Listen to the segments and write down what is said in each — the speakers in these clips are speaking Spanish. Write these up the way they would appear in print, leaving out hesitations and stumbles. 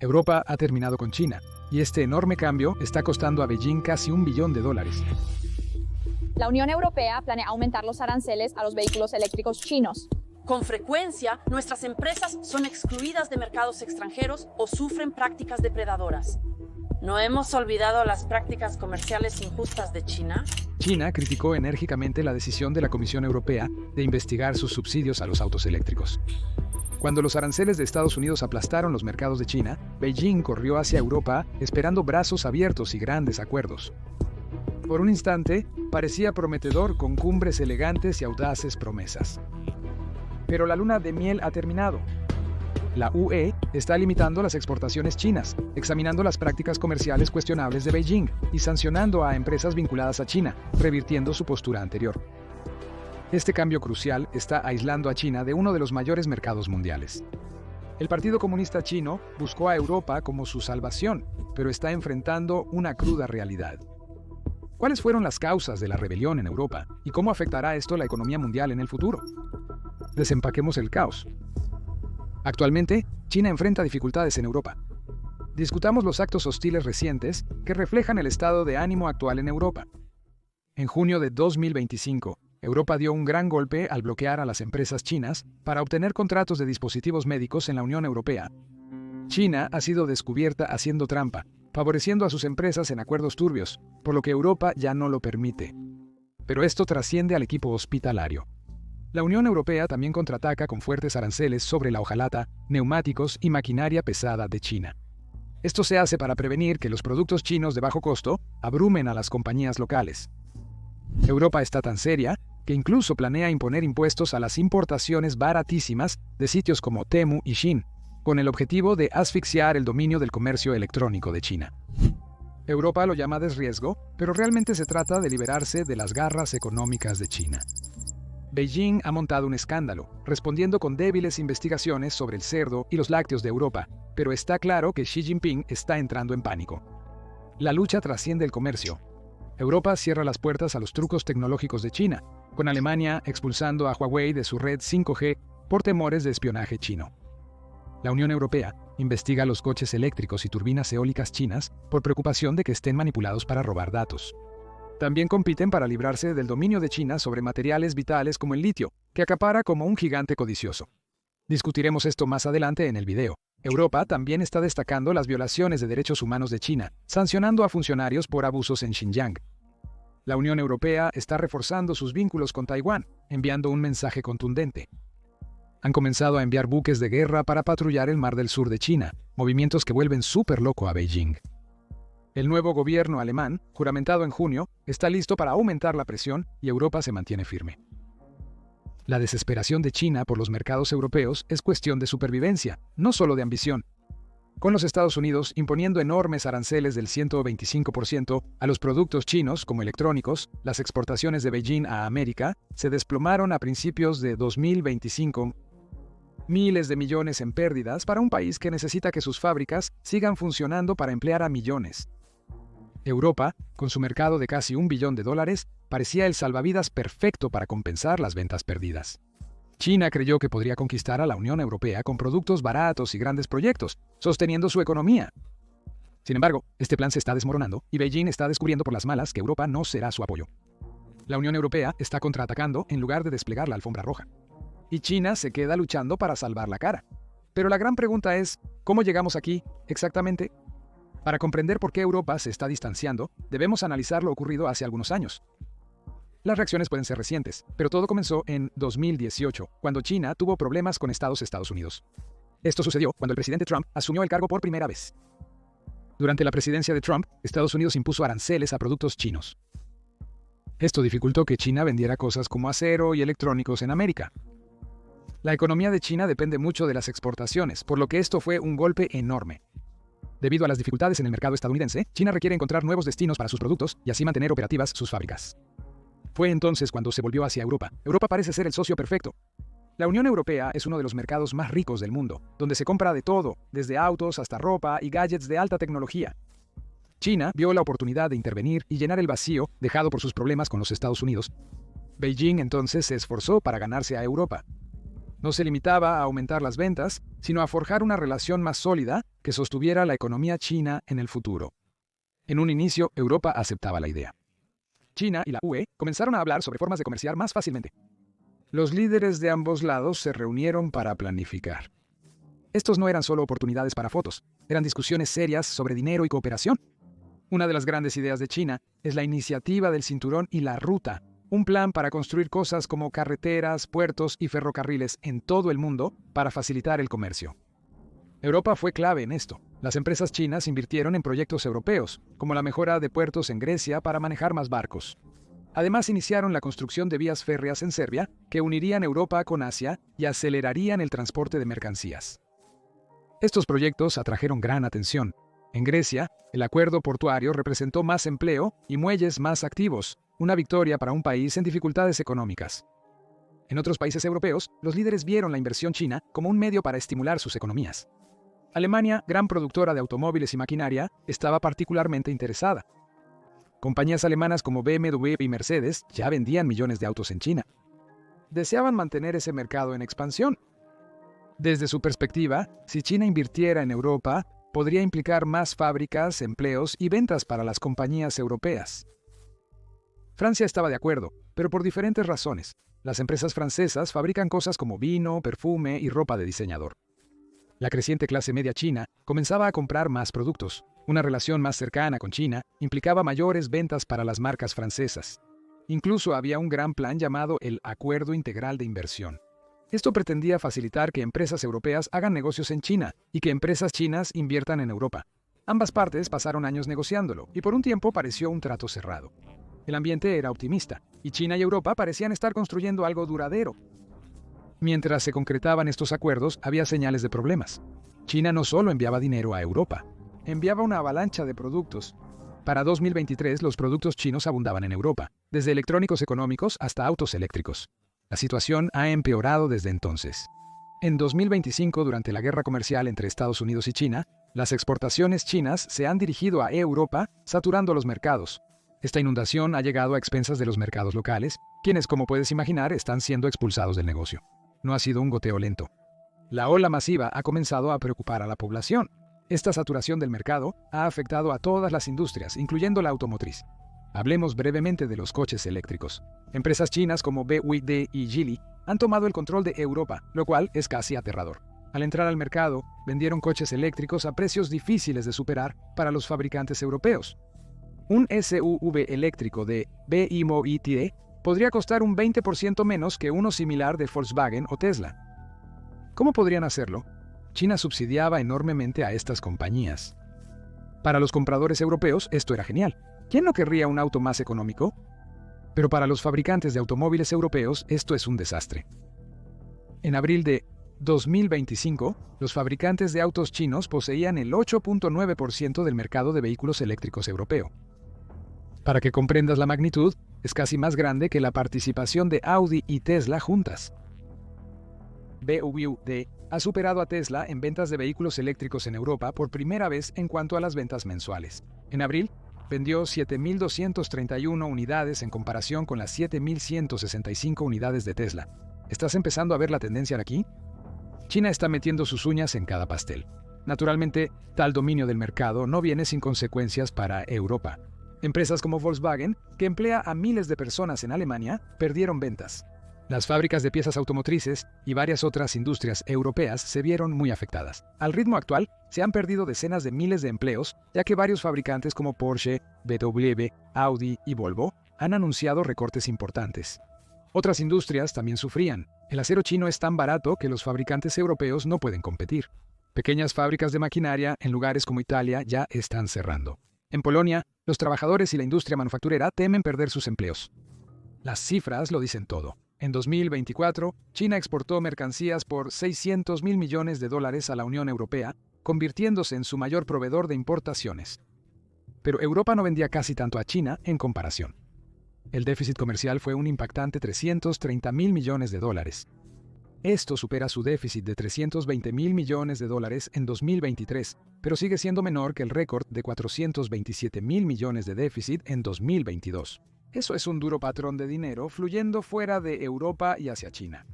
Europa ha terminado con China, y este enorme cambio está costando a Beijing casi $1 billón. La Unión Europea planea aumentar los aranceles a los vehículos eléctricos chinos. Con frecuencia, nuestras empresas son excluidas de mercados extranjeros o sufren prácticas depredadoras. ¿No hemos olvidado las prácticas comerciales injustas de China? China criticó enérgicamente la decisión de la Comisión Europea de investigar sus subsidios a los autos eléctricos. Cuando los aranceles de Estados Unidos aplastaron los mercados de China, Beijing corrió hacia Europa esperando brazos abiertos y grandes acuerdos. Por un instante, parecía prometedor con cumbres elegantes y audaces promesas. Pero la luna de miel ha terminado. La UE está limitando las exportaciones chinas, examinando las prácticas comerciales cuestionables de Beijing y sancionando a empresas vinculadas a China, revirtiendo su postura anterior. Este cambio crucial está aislando a China de uno de los mayores mercados mundiales. El Partido Comunista Chino buscó a Europa como su salvación, pero está enfrentando una cruda realidad. ¿Cuáles fueron las causas de la rebelión en Europa y cómo afectará esto la economía mundial en el futuro? Desempaquemos el caos. Actualmente, China enfrenta dificultades en Europa. Discutamos los actos hostiles recientes que reflejan el estado de ánimo actual en Europa. En junio de 2025, Europa dio un gran golpe al bloquear a las empresas chinas para obtener contratos de dispositivos médicos en la Unión Europea. China ha sido descubierta haciendo trampa, favoreciendo a sus empresas en acuerdos turbios, por lo que Europa ya no lo permite. Pero esto trasciende al equipo hospitalario. La Unión Europea también contraataca con fuertes aranceles sobre la hojalata, neumáticos y maquinaria pesada de China. Esto se hace para prevenir que los productos chinos de bajo costo abrumen a las compañías locales. Europa está tan seria que incluso planea imponer impuestos a las importaciones baratísimas de sitios como Temu y Shein, con el objetivo de asfixiar el dominio del comercio electrónico de China. Europa lo llama desriesgo, pero realmente se trata de liberarse de las garras económicas de China. Beijing ha montado un escándalo, respondiendo con débiles investigaciones sobre el cerdo y los lácteos de Europa, pero está claro que Xi Jinping está entrando en pánico. La lucha trasciende el comercio. Europa cierra las puertas a los trucos tecnológicos de China, con Alemania expulsando a Huawei de su red 5G por temores de espionaje chino. La Unión Europea investiga los coches eléctricos y turbinas eólicas chinas por preocupación de que estén manipulados para robar datos. También compiten para librarse del dominio de China sobre materiales vitales como el litio, que acapara como un gigante codicioso. Discutiremos esto más adelante en el video. Europa también está destacando las violaciones de derechos humanos de China, sancionando a funcionarios por abusos en Xinjiang. La Unión Europea está reforzando sus vínculos con Taiwán, enviando un mensaje contundente. Han comenzado a enviar buques de guerra para patrullar el Mar del Sur de China, movimientos que vuelven súper loco a Beijing. El nuevo gobierno alemán, juramentado en junio, está listo para aumentar la presión y Europa se mantiene firme. La desesperación de China por los mercados europeos es cuestión de supervivencia, no solo de ambición. Con los Estados Unidos imponiendo enormes aranceles del 125% a los productos chinos como electrónicos, las exportaciones de Beijing a América se desplomaron a principios de 2025. Miles de millones en pérdidas para un país que necesita que sus fábricas sigan funcionando para emplear a millones. Europa, con su mercado de casi $1 billón, parecía el salvavidas perfecto para compensar las ventas perdidas. China creyó que podría conquistar a la Unión Europea con productos baratos y grandes proyectos, sosteniendo su economía. Sin embargo, este plan se está desmoronando y Beijing está descubriendo por las malas que Europa no será su apoyo. La Unión Europea está contraatacando en lugar de desplegar la alfombra roja. Y China se queda luchando para salvar la cara. Pero la gran pregunta es, ¿cómo llegamos aquí exactamente? Para comprender por qué Europa se está distanciando, debemos analizar lo ocurrido hace algunos años. Las reacciones pueden ser recientes, pero todo comenzó en 2018, cuando China tuvo problemas con Estados Unidos. Esto sucedió cuando el presidente Trump asumió el cargo por primera vez. Durante la presidencia de Trump, Estados Unidos impuso aranceles a productos chinos. Esto dificultó que China vendiera cosas como acero y electrónicos en América. La economía de China depende mucho de las exportaciones, por lo que esto fue un golpe enorme. Debido a las dificultades en el mercado estadounidense, China requiere encontrar nuevos destinos para sus productos y así mantener operativas sus fábricas. Fue entonces cuando se volvió hacia Europa. Europa parece ser el socio perfecto. La Unión Europea es uno de los mercados más ricos del mundo, donde se compra de todo, desde autos hasta ropa y gadgets de alta tecnología. China vio la oportunidad de intervenir y llenar el vacío dejado por sus problemas con los Estados Unidos. Beijing entonces se esforzó para ganarse a Europa. No se limitaba a aumentar las ventas, sino a forjar una relación más sólida que sostuviera la economía china en el futuro. En un inicio, Europa aceptaba la idea. China y la UE comenzaron a hablar sobre formas de comerciar más fácilmente. Los líderes de ambos lados se reunieron para planificar. Estos no eran solo oportunidades para fotos, eran discusiones serias sobre dinero y cooperación. Una de las grandes ideas de China es la iniciativa del Cinturón y la Ruta, un plan para construir cosas como carreteras, puertos y ferrocarriles en todo el mundo para facilitar el comercio. Europa fue clave en esto. Las empresas chinas invirtieron en proyectos europeos, como la mejora de puertos en Grecia para manejar más barcos. Además, iniciaron la construcción de vías férreas en Serbia que unirían Europa con Asia y acelerarían el transporte de mercancías. Estos proyectos atrajeron gran atención. En Grecia, el acuerdo portuario representó más empleo y muelles más activos, una victoria para un país en dificultades económicas. En otros países europeos, los líderes vieron la inversión china como un medio para estimular sus economías. Alemania, gran productora de automóviles y maquinaria, estaba particularmente interesada. Compañías alemanas como BMW y Mercedes ya vendían millones de autos en China. Deseaban mantener ese mercado en expansión. Desde su perspectiva, si China invirtiera en Europa, podría implicar más fábricas, empleos y ventas para las compañías europeas. Francia estaba de acuerdo, pero por diferentes razones. Las empresas francesas fabrican cosas como vino, perfume y ropa de diseñador. La creciente clase media china comenzaba a comprar más productos. Una relación más cercana con China implicaba mayores ventas para las marcas francesas. Incluso había un gran plan llamado el Acuerdo Integral de Inversión. Esto pretendía facilitar que empresas europeas hagan negocios en China y que empresas chinas inviertan en Europa. Ambas partes pasaron años negociándolo y por un tiempo pareció un trato cerrado. El ambiente era optimista y China y Europa parecían estar construyendo algo duradero. Mientras se concretaban estos acuerdos, había señales de problemas. China no solo enviaba dinero a Europa, enviaba una avalancha de productos. Para 2023, los productos chinos abundaban en Europa, desde electrónicos económicos hasta autos eléctricos. La situación ha empeorado desde entonces. En 2025, durante la guerra comercial entre Estados Unidos y China, las exportaciones chinas se han dirigido a Europa, saturando los mercados. Esta inundación ha llegado a expensas de los mercados locales, quienes, como puedes imaginar, están siendo expulsados del negocio. No ha sido un goteo lento. La ola masiva ha comenzado a preocupar a la población. Esta saturación del mercado ha afectado a todas las industrias, incluyendo la automotriz. Hablemos brevemente de los coches eléctricos. Empresas chinas como BYD y Geely han tomado el control de Europa, lo cual es casi aterrador. Al entrar al mercado, vendieron coches eléctricos a precios difíciles de superar para los fabricantes europeos. Un SUV eléctrico de BYD podría costar un 20% menos que uno similar de Volkswagen o Tesla. ¿Cómo podrían hacerlo? China subsidiaba enormemente a estas compañías. Para los compradores europeos esto era genial. ¿Quién no querría un auto más económico? Pero para los fabricantes de automóviles europeos esto es un desastre. En abril de 2025, los fabricantes de autos chinos poseían el 8.9% del mercado de vehículos eléctricos europeo. Para que comprendas la magnitud, es casi más grande que la participación de Audi y Tesla juntas. BYD ha superado a Tesla en ventas de vehículos eléctricos en Europa por primera vez en cuanto a las ventas mensuales. En abril, vendió 7.231 unidades en comparación con las 7.165 unidades de Tesla. ¿Estás empezando a ver la tendencia aquí? China está metiendo sus uñas en cada pastel. Naturalmente, tal dominio del mercado no viene sin consecuencias para Europa. Empresas como Volkswagen, que emplea a miles de personas en Alemania, perdieron ventas. Las fábricas de piezas automotrices y varias otras industrias europeas se vieron muy afectadas. Al ritmo actual, se han perdido decenas de miles de empleos, ya que varios fabricantes como Porsche, BMW, Audi y Volvo han anunciado recortes importantes. Otras industrias también sufrían. El acero chino es tan barato que los fabricantes europeos no pueden competir. Pequeñas fábricas de maquinaria en lugares como Italia ya están cerrando. En Polonia, los trabajadores y la industria manufacturera temen perder sus empleos. Las cifras lo dicen todo. En 2024, China exportó mercancías por $600 mil millones a la Unión Europea, convirtiéndose en su mayor proveedor de importaciones. Pero Europa no vendía casi tanto a China en comparación. El déficit comercial fue un impactante $330 mil millones. Esto supera su déficit de $320 mil millones en 2023, pero sigue siendo menor que el récord de $427 mil millones de déficit en 2022. Eso es un duro patrón de dinero fluyendo fuera de Europa y hacia China.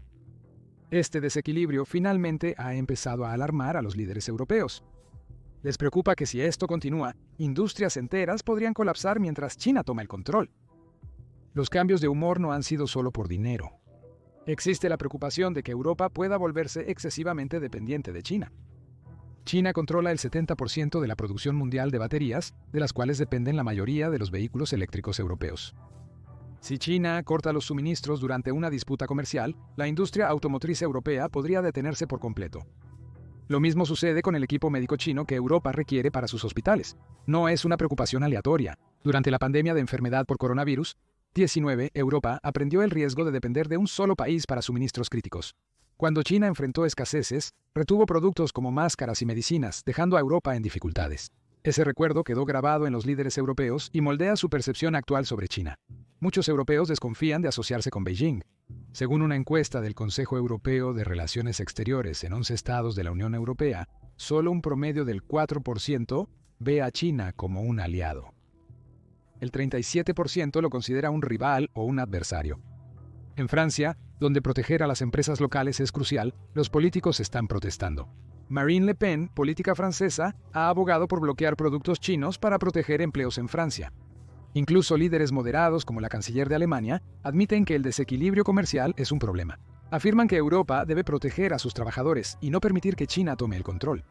Este desequilibrio finalmente ha empezado a alarmar a los líderes europeos. Les preocupa que si esto continúa, industrias enteras podrían colapsar mientras China toma el control. Los cambios de humor no han sido solo por dinero. Existe la preocupación de que Europa pueda volverse excesivamente dependiente de China. China controla el 70% de la producción mundial de baterías, de las cuales dependen la mayoría de los vehículos eléctricos europeos. Si China corta los suministros durante una disputa comercial, la industria automotriz europea podría detenerse por completo. Lo mismo sucede con el equipo médico chino que Europa requiere para sus hospitales. No es una preocupación aleatoria. Durante la pandemia de enfermedad por coronavirus 19, Europa aprendió el riesgo de depender de un solo país para suministros críticos. Cuando China enfrentó escaseces, retuvo productos como máscaras y medicinas, dejando a Europa en dificultades. Ese recuerdo quedó grabado en los líderes europeos y moldea su percepción actual sobre China. Muchos europeos desconfían de asociarse con Beijing. Según una encuesta del Consejo Europeo de Relaciones Exteriores en 11 estados de la Unión Europea, solo un promedio del 4% ve a China como un aliado. El 37% lo considera un rival o un adversario. En Francia, donde proteger a las empresas locales es crucial, los políticos están protestando. Marine Le Pen, política francesa, ha abogado por bloquear productos chinos para proteger empleos en Francia. Incluso líderes moderados como la canciller de Alemania admiten que el desequilibrio comercial es un problema. Afirman que Europa debe proteger a sus trabajadores y no permitir que China tome el control.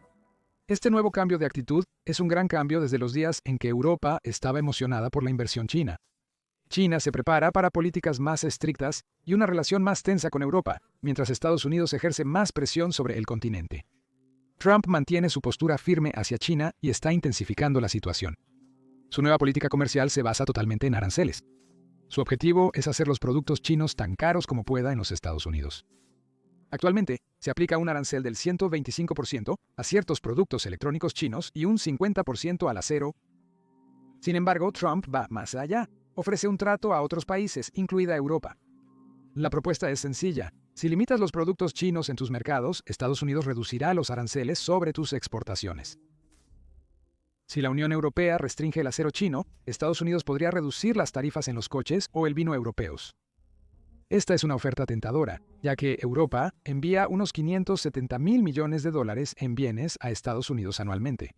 Este nuevo cambio de actitud es un gran cambio desde los días en que Europa estaba emocionada por la inversión china. China se prepara para políticas más estrictas y una relación más tensa con Europa, mientras Estados Unidos ejerce más presión sobre el continente. Trump mantiene su postura firme hacia China y está intensificando la situación. Su nueva política comercial se basa totalmente en aranceles. Su objetivo es hacer los productos chinos tan caros como pueda en los Estados Unidos. Actualmente, se aplica un arancel del 125% a ciertos productos electrónicos chinos y un 50% al acero. Sin embargo, Trump va más allá. Ofrece un trato a otros países, incluida Europa. La propuesta es sencilla. Si limitas los productos chinos en tus mercados, Estados Unidos reducirá los aranceles sobre tus exportaciones. Si la Unión Europea restringe el acero chino, Estados Unidos podría reducir las tarifas en los coches o el vino europeos. Esta es una oferta tentadora, ya que Europa envía unos 570.000 millones de dólares en bienes a Estados Unidos anualmente.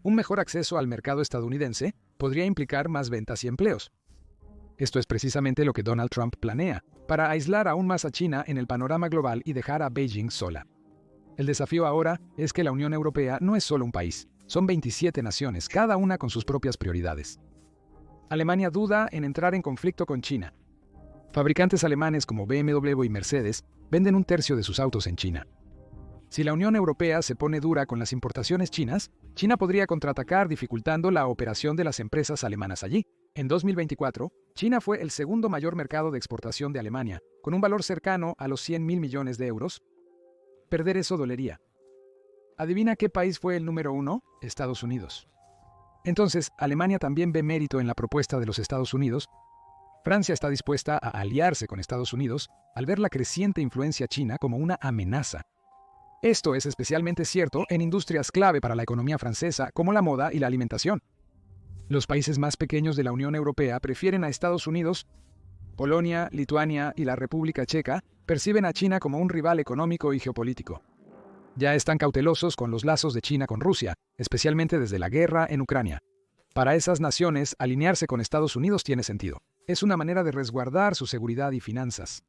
Un mejor acceso al mercado estadounidense podría implicar más ventas y empleos. Esto es precisamente lo que Donald Trump planea, para aislar aún más a China en el panorama global y dejar a Beijing sola. El desafío ahora es que la Unión Europea no es solo un país, son 27 naciones, cada una con sus propias prioridades. Alemania duda en entrar en conflicto con China. Fabricantes alemanes como BMW y Mercedes venden un tercio de sus autos en China. Si la Unión Europea se pone dura con las importaciones chinas, China podría contraatacar dificultando la operación de las empresas alemanas allí. En 2024, China fue el segundo mayor mercado de exportación de Alemania, con un valor cercano a los 100.000 millones de euros. Perder eso dolería. ¿Adivina qué país fue el número 1? Estados Unidos. Entonces, Alemania también ve mérito en la propuesta de los Estados Unidos. Francia está dispuesta a aliarse con Estados Unidos al ver la creciente influencia china como una amenaza. Esto es especialmente cierto en industrias clave para la economía francesa como la moda y la alimentación. Los países más pequeños de la Unión Europea prefieren a Estados Unidos. Polonia, Lituania y la República Checa perciben a China como un rival económico y geopolítico. Ya están cautelosos con los lazos de China con Rusia, especialmente desde la guerra en Ucrania. Para esas naciones, alinearse con Estados Unidos tiene sentido. Es una manera de resguardar su seguridad y finanzas.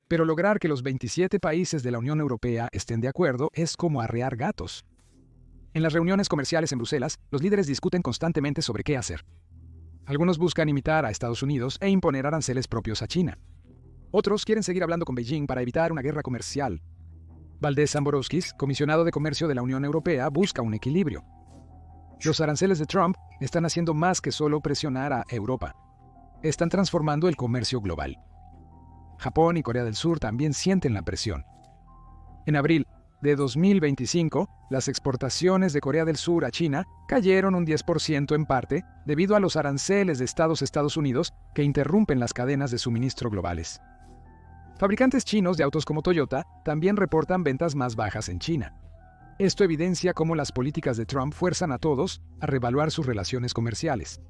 Pero lograr que los 27 países de la Unión Europea estén de acuerdo es como arrear gatos. En las reuniones comerciales en Bruselas, los líderes discuten constantemente sobre qué hacer. Algunos buscan imitar a Estados Unidos e imponer aranceles propios a China. Otros quieren seguir hablando con Beijing para evitar una guerra comercial. Valdés Samborowskis, comisionado de Comercio de la Unión Europea, busca un equilibrio. Los aranceles de Trump están haciendo más que solo presionar a Europa. Están transformando el comercio global. Japón y Corea del Sur también sienten la presión. En abril de 2025, las exportaciones de Corea del Sur a China cayeron un 10% en parte debido a los aranceles de Estados Unidos que interrumpen las cadenas de suministro globales. Fabricantes chinos de autos como Toyota también reportan ventas más bajas en China. Esto evidencia cómo las políticas de Trump fuerzan a todos a reevaluar sus relaciones comerciales.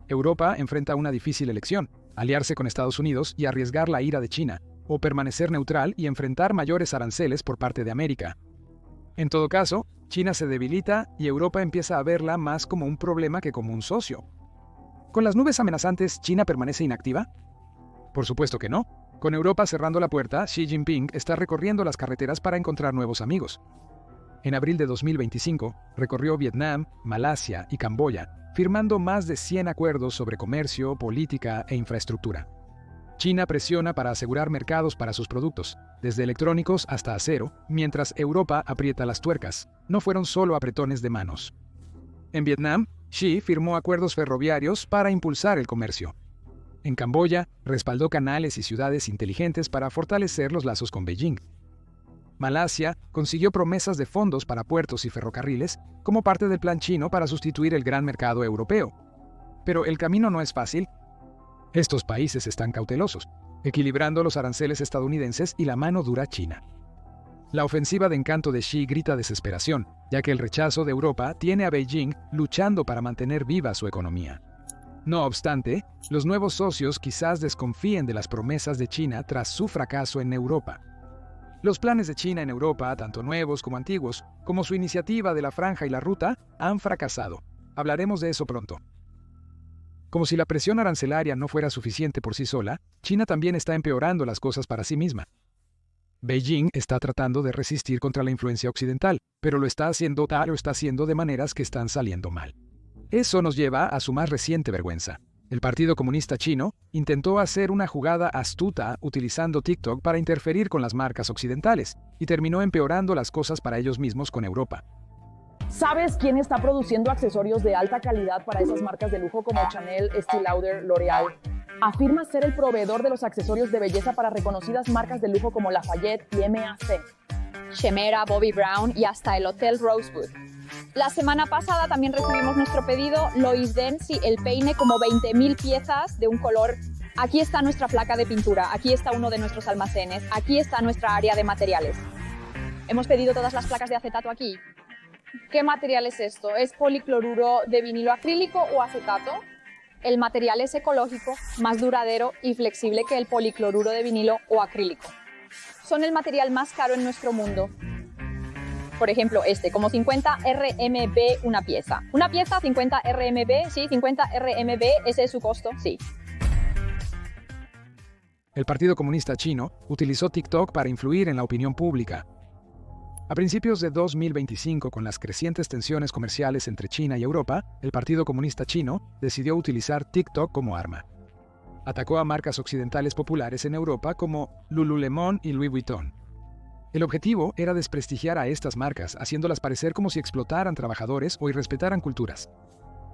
Europa enfrenta una difícil elección: aliarse con Estados Unidos y arriesgar la ira de China, o permanecer neutral y enfrentar mayores aranceles por parte de América. En todo caso, China se debilita y Europa empieza a verla más como un problema que como un socio. ¿Con las nubes amenazantes, China permanece inactiva? Por supuesto que no. Con Europa cerrando la puerta, Xi Jinping está recorriendo las carreteras para encontrar nuevos amigos. En abril de 2025, recorrió Vietnam, Malasia y Camboya, firmando más de 100 acuerdos sobre comercio, política e infraestructura. China presiona para asegurar mercados para sus productos, desde electrónicos hasta acero, mientras Europa aprieta las tuercas. No fueron solo apretones de manos. En Vietnam, Xi firmó acuerdos ferroviarios para impulsar el comercio. En Camboya, respaldó canales y ciudades inteligentes para fortalecer los lazos con Beijing. Malasia consiguió promesas de fondos para puertos y ferrocarriles como parte del plan chino para sustituir el gran mercado europeo. Pero el camino no es fácil. Estos países están cautelosos, equilibrando los aranceles estadounidenses y la mano dura china. La ofensiva de encanto de Xi grita desesperación, ya que el rechazo de Europa tiene a Beijing luchando para mantener viva su economía. No obstante, los nuevos socios quizás desconfíen de las promesas de China tras su fracaso en Europa. Los planes de China en Europa, tanto nuevos como antiguos, como su iniciativa de la Franja y la Ruta, han fracasado. Hablaremos de eso pronto. Como si la presión arancelaria no fuera suficiente por sí sola, China también está empeorando las cosas para sí misma. Beijing está tratando de resistir contra la influencia occidental, pero lo está haciendo de maneras que están saliendo mal. Eso nos lleva a su más reciente vergüenza. El Partido Comunista Chino intentó hacer una jugada astuta utilizando TikTok para interferir con las marcas occidentales y terminó empeorando las cosas para ellos mismos con Europa. ¿Sabes quién está produciendo accesorios de alta calidad para esas marcas de lujo como Chanel, Estée Lauder, L'Oréal? Afirma ser el proveedor de los accesorios de belleza para reconocidas marcas de lujo como Lafayette y MAC. Chemera, Bobbi Brown y hasta el Hotel Rosewood. La semana pasada también recibimos nuestro pedido Lois Densi, el peine, como 20.000 piezas de un color. Aquí está nuestra placa de pintura, aquí está uno de nuestros almacenes, aquí está nuestra área de materiales. Hemos pedido todas las placas de acetato aquí. ¿Qué material es esto? ¿Es policloruro de vinilo acrílico o acetato? El material es ecológico, más duradero y flexible que el policloruro de vinilo o acrílico. Son el material más caro en nuestro mundo. Por ejemplo, como 50 RMB una pieza. Una pieza, 50 RMB, sí, 50 RMB, ese es su costo, sí. El Partido Comunista Chino utilizó TikTok para influir en la opinión pública. A principios de 2025, con las crecientes tensiones comerciales entre China y Europa, el Partido Comunista Chino decidió utilizar TikTok como arma. Atacó a marcas occidentales populares en Europa como Lululemon y Louis Vuitton. El objetivo era desprestigiar a estas marcas, haciéndolas parecer como si explotaran trabajadores o irrespetaran culturas.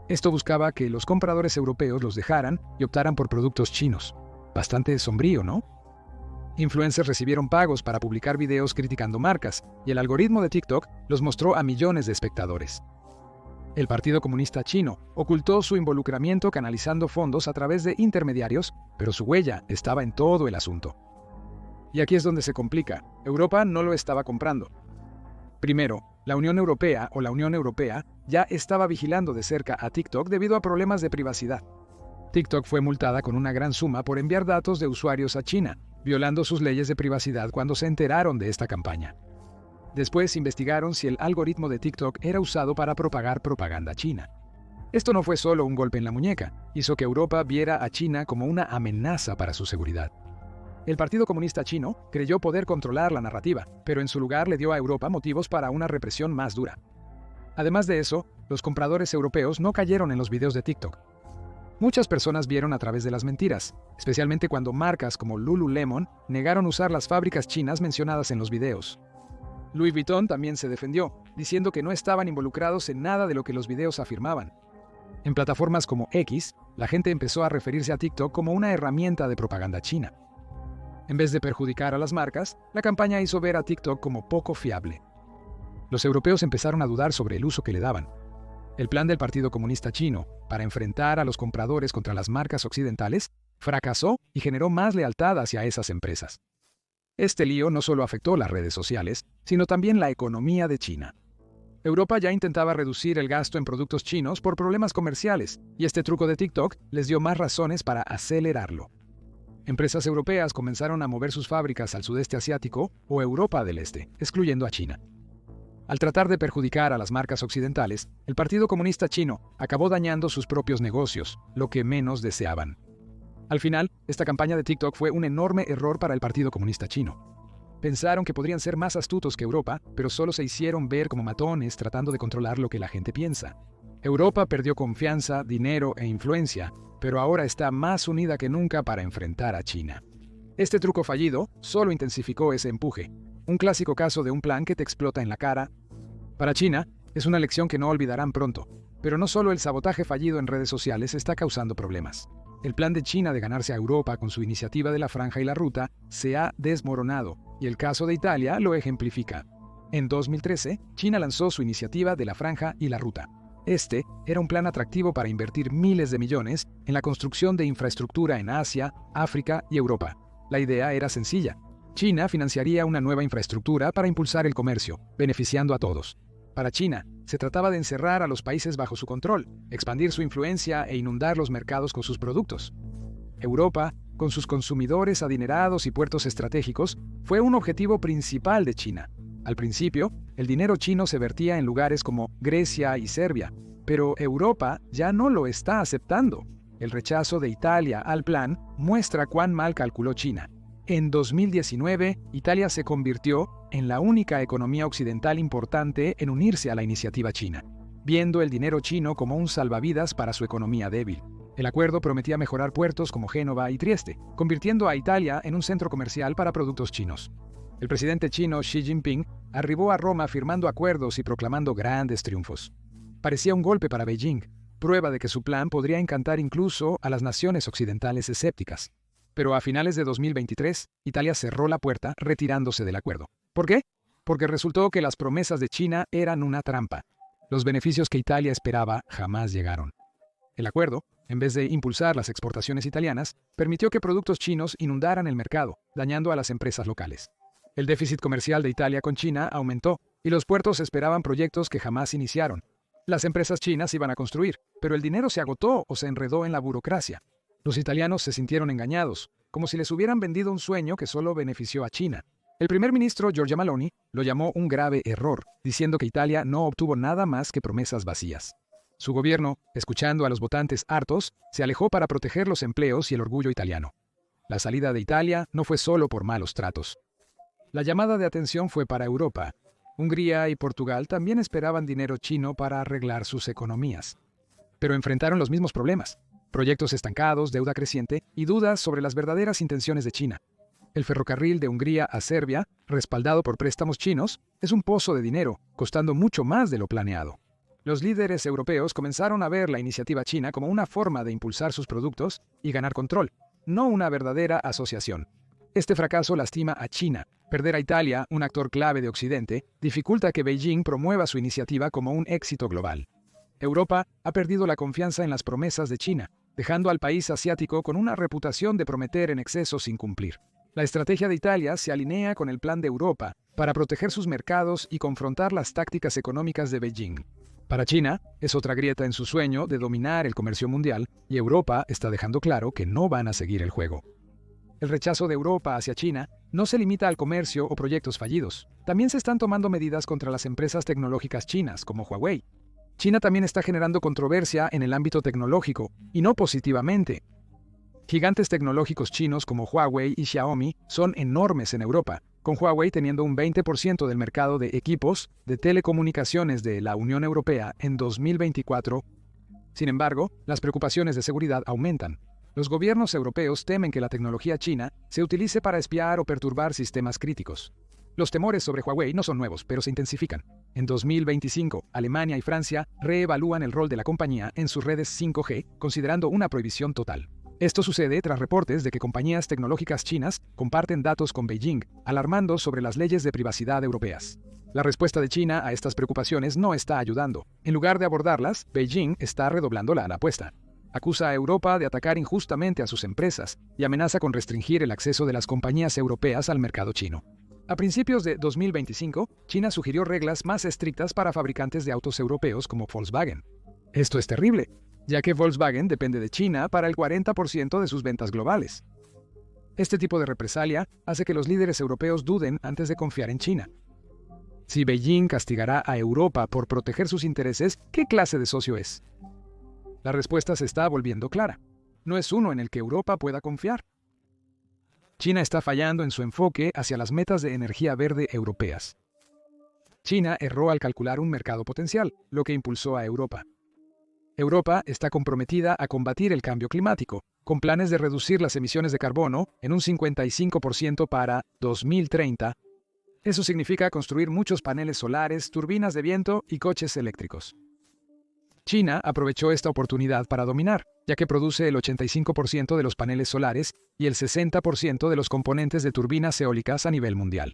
Esto buscaba que los compradores europeos los dejaran y optaran por productos chinos. Bastante sombrío, ¿no? Influencers recibieron pagos para publicar videos criticando marcas, y el algoritmo de TikTok los mostró a millones de espectadores. El Partido Comunista Chino ocultó su involucramiento canalizando fondos a través de intermediarios, pero su huella estaba en todo el asunto. Y aquí es donde se complica. Europa no lo estaba comprando. Primero, la Unión Europea ya estaba vigilando de cerca a TikTok debido a problemas de privacidad. TikTok fue multada con una gran suma por enviar datos de usuarios a China, violando sus leyes de privacidad cuando se enteraron de esta campaña. Después investigaron si el algoritmo de TikTok era usado para propagar propaganda china. Esto no fue solo un golpe en la muñeca, hizo que Europa viera a China como una amenaza para su seguridad. El Partido Comunista Chino creyó poder controlar la narrativa, pero en su lugar le dio a Europa motivos para una represión más dura. Además de eso, los compradores europeos no cayeron en los videos de TikTok. Muchas personas vieron a través de las mentiras, especialmente cuando marcas como Lululemon negaron usar las fábricas chinas mencionadas en los videos. Louis Vuitton también se defendió, diciendo que no estaban involucrados en nada de lo que los videos afirmaban. En plataformas como X, la gente empezó a referirse a TikTok como una herramienta de propaganda china. En vez de perjudicar a las marcas, la campaña hizo ver a TikTok como poco fiable. Los europeos empezaron a dudar sobre el uso que le daban. El plan del Partido Comunista Chino para enfrentar a los compradores contra las marcas occidentales fracasó y generó más lealtad hacia esas empresas. Este lío no solo afectó las redes sociales, sino también la economía de China. Europa ya intentaba reducir el gasto en productos chinos por problemas comerciales, y este truco de TikTok les dio más razones para acelerarlo. Empresas europeas comenzaron a mover sus fábricas al sudeste asiático o Europa del Este, excluyendo a China. Al tratar de perjudicar a las marcas occidentales, el Partido Comunista Chino acabó dañando sus propios negocios, lo que menos deseaban. Al final, esta campaña de TikTok fue un enorme error para el Partido Comunista Chino. Pensaron que podrían ser más astutos que Europa, pero solo se hicieron ver como matones tratando de controlar lo que la gente piensa. Europa perdió confianza, dinero e influencia, pero ahora está más unida que nunca para enfrentar a China. Este truco fallido solo intensificó ese empuje, un clásico caso de un plan que te explota en la cara. Para China, es una lección que no olvidarán pronto, pero no solo el sabotaje fallido en redes sociales está causando problemas. El plan de China de ganarse a Europa con su iniciativa de la Franja y la Ruta se ha desmoronado, y el caso de Italia lo ejemplifica. En 2013, China lanzó su iniciativa de la Franja y la Ruta. Este era un plan atractivo para invertir miles de millones en la construcción de infraestructura en Asia, África y Europa. La idea era sencilla. China financiaría una nueva infraestructura para impulsar el comercio, beneficiando a todos. Para China, se trataba de encerrar a los países bajo su control, expandir su influencia e inundar los mercados con sus productos. Europa, con sus consumidores adinerados y puertos estratégicos, fue un objetivo principal de China. Al principio, el dinero chino se vertía en lugares como Grecia y Serbia, pero Europa ya no lo está aceptando. El rechazo de Italia al plan muestra cuán mal calculó China. En 2019, Italia se convirtió en la única economía occidental importante en unirse a la iniciativa china, viendo el dinero chino como un salvavidas para su economía débil. El acuerdo prometía mejorar puertos como Génova y Trieste, convirtiendo a Italia en un centro comercial para productos chinos. El presidente chino Xi Jinping arribó a Roma firmando acuerdos y proclamando grandes triunfos. Parecía un golpe para Beijing, prueba de que su plan podría encantar incluso a las naciones occidentales escépticas. Pero a finales de 2023, Italia cerró la puerta retirándose del acuerdo. ¿Por qué? Porque resultó que las promesas de China eran una trampa. Los beneficios que Italia esperaba jamás llegaron. El acuerdo, en vez de impulsar las exportaciones italianas, permitió que productos chinos inundaran el mercado, dañando a las empresas locales. El déficit comercial de Italia con China aumentó, y los puertos esperaban proyectos que jamás iniciaron. Las empresas chinas iban a construir, pero el dinero se agotó o se enredó en la burocracia. Los italianos se sintieron engañados, como si les hubieran vendido un sueño que solo benefició a China. El primer ministro Giorgia Meloni lo llamó un grave error, diciendo que Italia no obtuvo nada más que promesas vacías. Su gobierno, escuchando a los votantes hartos, se alejó para proteger los empleos y el orgullo italiano. La salida de Italia no fue solo por malos tratos. La llamada de atención fue para Europa. Hungría y Portugal también esperaban dinero chino para arreglar sus economías. Pero enfrentaron los mismos problemas: proyectos estancados, deuda creciente y dudas sobre las verdaderas intenciones de China. El ferrocarril de Hungría a Serbia, respaldado por préstamos chinos, es un pozo de dinero, costando mucho más de lo planeado. Los líderes europeos comenzaron a ver la iniciativa china como una forma de impulsar sus productos y ganar control, no una verdadera asociación. Este fracaso lastima a China. Perder a Italia, un actor clave de Occidente, dificulta que Beijing promueva su iniciativa como un éxito global. Europa ha perdido la confianza en las promesas de China, dejando al país asiático con una reputación de prometer en exceso sin cumplir. La estrategia de Italia se alinea con el plan de Europa para proteger sus mercados y confrontar las tácticas económicas de Beijing. Para China, es otra grieta en su sueño de dominar el comercio mundial, y Europa está dejando claro que no van a seguir el juego. El rechazo de Europa hacia China no se limita al comercio o proyectos fallidos. También se están tomando medidas contra las empresas tecnológicas chinas, como Huawei. China también está generando controversia en el ámbito tecnológico, y no positivamente. Gigantes tecnológicos chinos como Huawei y Xiaomi son enormes en Europa, con Huawei teniendo un 20% del mercado de equipos de telecomunicaciones de la Unión Europea en 2024. Sin embargo, las preocupaciones de seguridad aumentan. Los gobiernos europeos temen que la tecnología china se utilice para espiar o perturbar sistemas críticos. Los temores sobre Huawei no son nuevos, pero se intensifican. En 2025, Alemania y Francia reevalúan el rol de la compañía en sus redes 5G, considerando una prohibición total. Esto sucede tras reportes de que compañías tecnológicas chinas comparten datos con Beijing, alarmando sobre las leyes de privacidad europeas. La respuesta de China a estas preocupaciones no está ayudando. En lugar de abordarlas, Beijing está redoblando la apuesta. Acusa a Europa de atacar injustamente a sus empresas y amenaza con restringir el acceso de las compañías europeas al mercado chino. A principios de 2025, China sugirió reglas más estrictas para fabricantes de autos europeos como Volkswagen. Esto es terrible, ya que Volkswagen depende de China para el 40% de sus ventas globales. Este tipo de represalia hace que los líderes europeos duden antes de confiar en China. Si Beijing castigará a Europa por proteger sus intereses, ¿qué clase de socio es? La respuesta se está volviendo clara. No es uno en el que Europa pueda confiar. China está fallando en su enfoque hacia las metas de energía verde europeas. China erró al calcular un mercado potencial, lo que impulsó a Europa. Europa está comprometida a combatir el cambio climático, con planes de reducir las emisiones de carbono en un 55% para 2030. Eso significa construir muchos paneles solares, turbinas de viento y coches eléctricos. China aprovechó esta oportunidad para dominar, ya que produce el 85% de los paneles solares y el 60% de los componentes de turbinas eólicas a nivel mundial.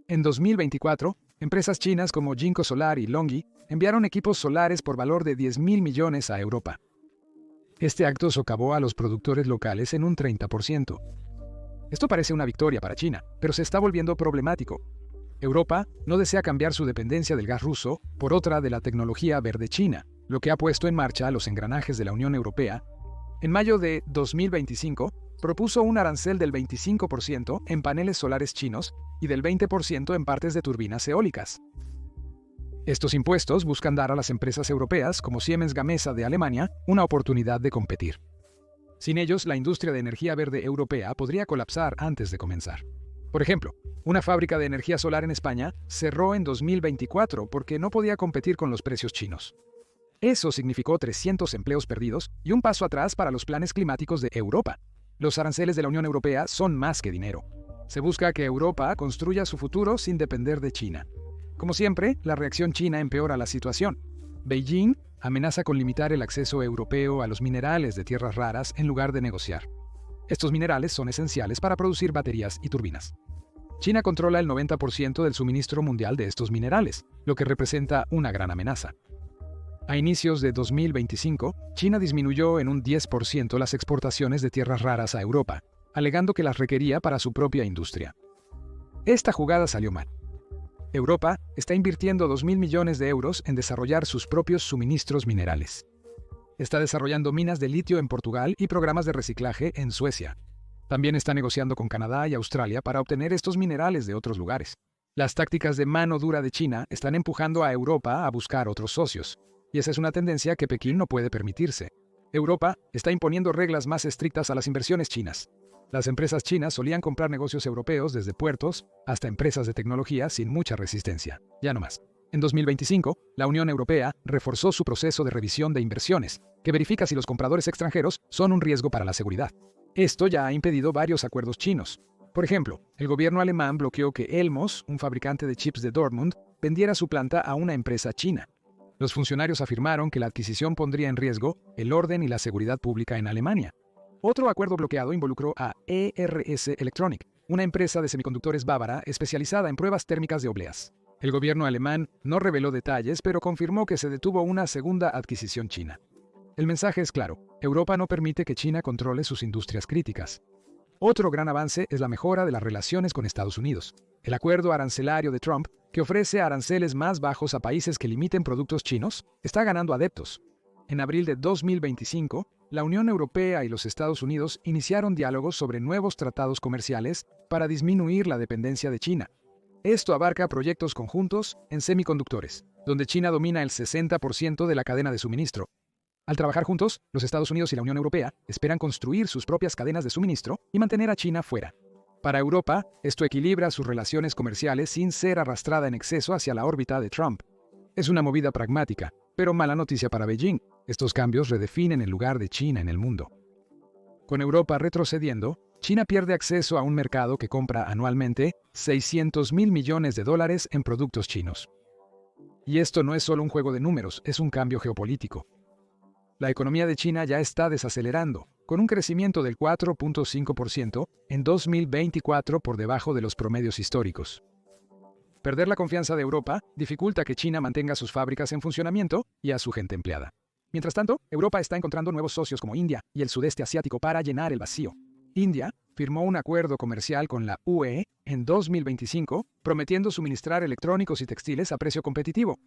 En 2024, empresas chinas como Jinko Solar y LONGi enviaron equipos solares por valor de 10.000 millones a Europa. Este acto socavó a los productores locales en un 30%. Esto parece una victoria para China, pero se está volviendo problemático. Europa no desea cambiar su dependencia del gas ruso por otra de la tecnología verde china, lo que ha puesto en marcha los engranajes de la Unión Europea. En mayo de 2025, propuso un arancel del 25% en paneles solares chinos y del 20% en partes de turbinas eólicas. Estos impuestos buscan dar a las empresas europeas, como Siemens Gamesa de Alemania, una oportunidad de competir. Sin ellos, la industria de energía verde europea podría colapsar antes de comenzar. Por ejemplo, una fábrica de energía solar en España cerró en 2024 porque no podía competir con los precios chinos. Eso significó 300 empleos perdidos y un paso atrás para los planes climáticos de Europa. Los aranceles de la Unión Europea son más que dinero. Se busca que Europa construya su futuro sin depender de China. Como siempre, la reacción china empeora la situación. Beijing amenaza con limitar el acceso europeo a los minerales de tierras raras en lugar de negociar. Estos minerales son esenciales para producir baterías y turbinas. China controla el 90% del suministro mundial de estos minerales, lo que representa una gran amenaza. A inicios de 2025, China disminuyó en un 10% las exportaciones de tierras raras a Europa, alegando que las requería para su propia industria. Esta jugada salió mal. Europa está invirtiendo 2.000 millones de euros en desarrollar sus propios suministros minerales. Está desarrollando minas de litio en Portugal y programas de reciclaje en Suecia. También está negociando con Canadá y Australia para obtener estos minerales de otros lugares. Las tácticas de mano dura de China están empujando a Europa a buscar otros socios, y esa es una tendencia que Pekín no puede permitirse. Europa está imponiendo reglas más estrictas a las inversiones chinas. Las empresas chinas solían comprar negocios europeos desde puertos hasta empresas de tecnología sin mucha resistencia. Ya no más. En 2025, la Unión Europea reforzó su proceso de revisión de inversiones, que verifica si los compradores extranjeros son un riesgo para la seguridad. Esto ya ha impedido varios acuerdos chinos. Por ejemplo, el gobierno alemán bloqueó que Elmos, un fabricante de chips de Dortmund, vendiera su planta a una empresa china. Los funcionarios afirmaron que la adquisición pondría en riesgo el orden y la seguridad pública en Alemania. Otro acuerdo bloqueado involucró a ERS Electronic, una empresa de semiconductores bávara especializada en pruebas térmicas de obleas. El gobierno alemán no reveló detalles, pero confirmó que se detuvo una segunda adquisición china. El mensaje es claro: Europa no permite que China controle sus industrias críticas. Otro gran avance es la mejora de las relaciones con Estados Unidos. El acuerdo arancelario de Trump, que ofrece aranceles más bajos a países que limiten productos chinos, está ganando adeptos. En abril de 2025, la Unión Europea y los Estados Unidos iniciaron diálogos sobre nuevos tratados comerciales para disminuir la dependencia de China. Esto abarca proyectos conjuntos en semiconductores, donde China domina el 60% de la cadena de suministro. Al trabajar juntos, los Estados Unidos y la Unión Europea esperan construir sus propias cadenas de suministro y mantener a China fuera. Para Europa, esto equilibra sus relaciones comerciales sin ser arrastrada en exceso hacia la órbita de Trump. Es una movida pragmática, pero mala noticia para Beijing. Estos cambios redefinen el lugar de China en el mundo. Con Europa retrocediendo, China pierde acceso a un mercado que compra anualmente $600.000 millones en productos chinos. Y esto no es solo un juego de números, es un cambio geopolítico. La economía de China ya está desacelerando, con un crecimiento del 4.5% en 2024 por debajo de los promedios históricos. Perder la confianza de Europa dificulta que China mantenga sus fábricas en funcionamiento y a su gente empleada. Mientras tanto, Europa está encontrando nuevos socios como India y el sudeste asiático para llenar el vacío. India firmó un acuerdo comercial con la UE en 2025, prometiendo suministrar electrónicos y textiles a precio competitivo.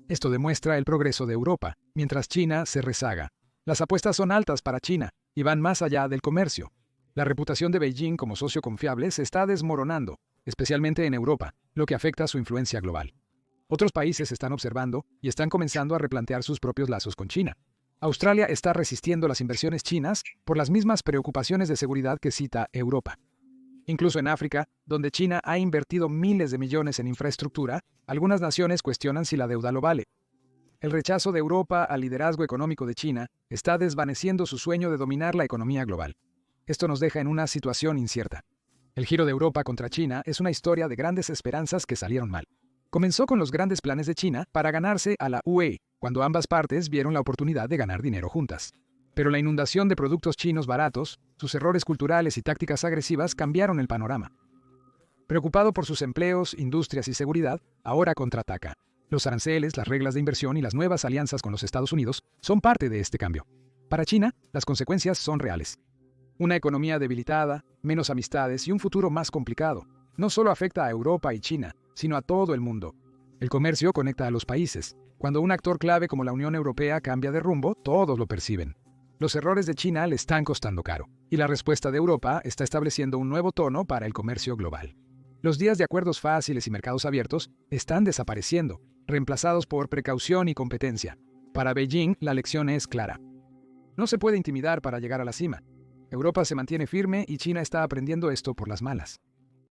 Esto demuestra el progreso de Europa, mientras China se rezaga. Las apuestas son altas para China y van más allá del comercio. La reputación de Beijing como socio confiable se está desmoronando, especialmente en Europa, lo que afecta a su influencia global. Otros países están observando y están comenzando a replantear sus propios lazos con China. Australia está resistiendo las inversiones chinas por las mismas preocupaciones de seguridad que cita Europa. Incluso en África, donde China ha invertido miles de millones en infraestructura, algunas naciones cuestionan si la deuda lo vale. El rechazo de Europa al liderazgo económico de China está desvaneciendo su sueño de dominar la economía global. Esto nos deja en una situación incierta. El giro de Europa contra China es una historia de grandes esperanzas que salieron mal. Comenzó con los grandes planes de China para ganarse a la UE, cuando ambas partes vieron la oportunidad de ganar dinero juntas. Pero la inundación de productos chinos baratos, sus errores culturales y tácticas agresivas cambiaron el panorama. Preocupado por sus empleos, industrias y seguridad, ahora contraataca. Los aranceles, las reglas de inversión y las nuevas alianzas con los Estados Unidos son parte de este cambio. Para China, las consecuencias son reales. Una economía debilitada, menos amistades y un futuro más complicado. No solo afecta a Europa y China, sino a todo el mundo. El comercio conecta a los países. Cuando un actor clave como la Unión Europea cambia de rumbo, todos lo perciben. Los errores de China le están costando caro, y la respuesta de Europa está estableciendo un nuevo tono para el comercio global. Los días de acuerdos fáciles y mercados abiertos están desapareciendo, reemplazados por precaución y competencia. Para Beijing, la lección es clara. No se puede intimidar para llegar a la cima. Europa se mantiene firme y China está aprendiendo esto por las malas.